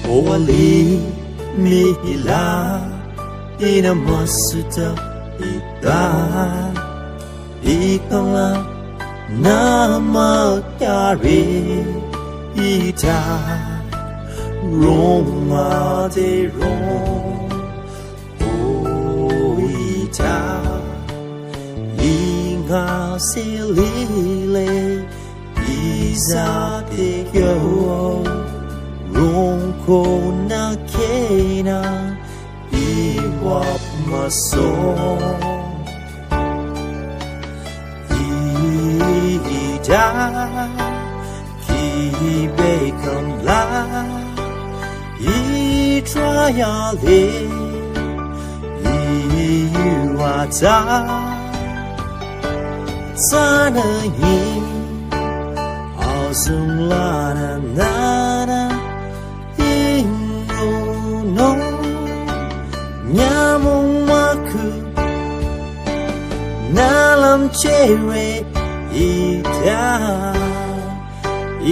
Holy Mila in a masuta ita ikala namakari ita Roma de Rome o ita inga silile isa de yo Ronco na kena iwap maso ida ki become la itrayale iwata sana yin awesome lana nana no nyamong maku nalam chere ita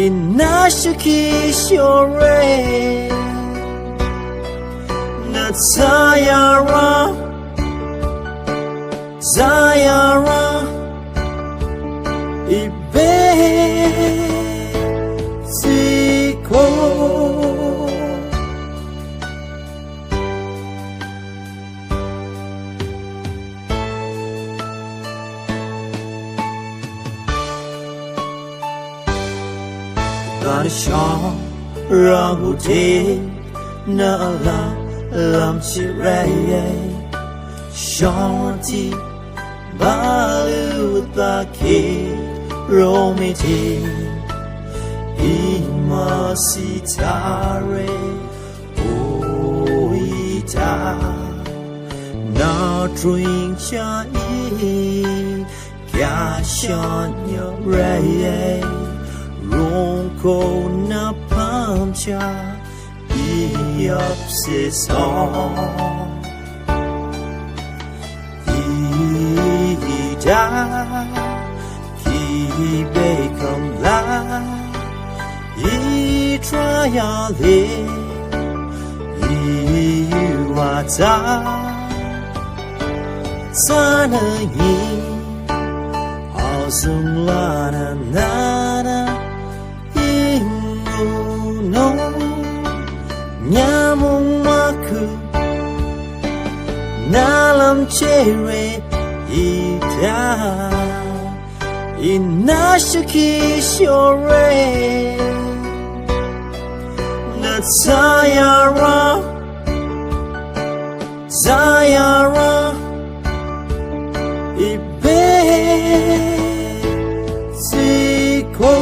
inashiki shore natsayara zayara ibe siko Ganesha Rahude Nala Lamchiraye Shanti Balu Baki Romiti Imasitare Oita Na drink chai Kashanya Raye Ronco na pamcha iapsisa ida ki become la itrayale iwata sana yin awesome lana nana no nyamong maku nalam chere ita inashiki shore natsayara zayara ibe siko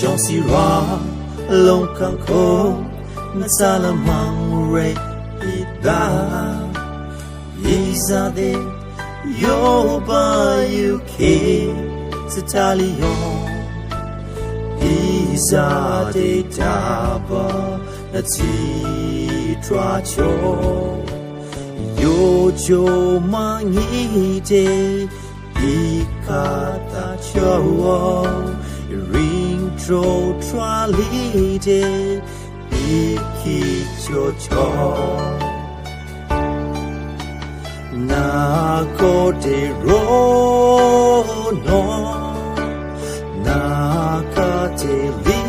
John Sira Long Kanko Nasalamang Re Ida Izade Yoba UK Satalion Izade Taba Nati Tracho Yojo Mangite Ikata Cho Ring tro tralite iki chocho na kote ro no na kate li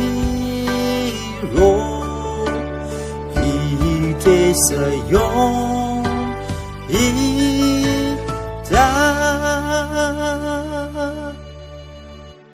ro ite sayon ita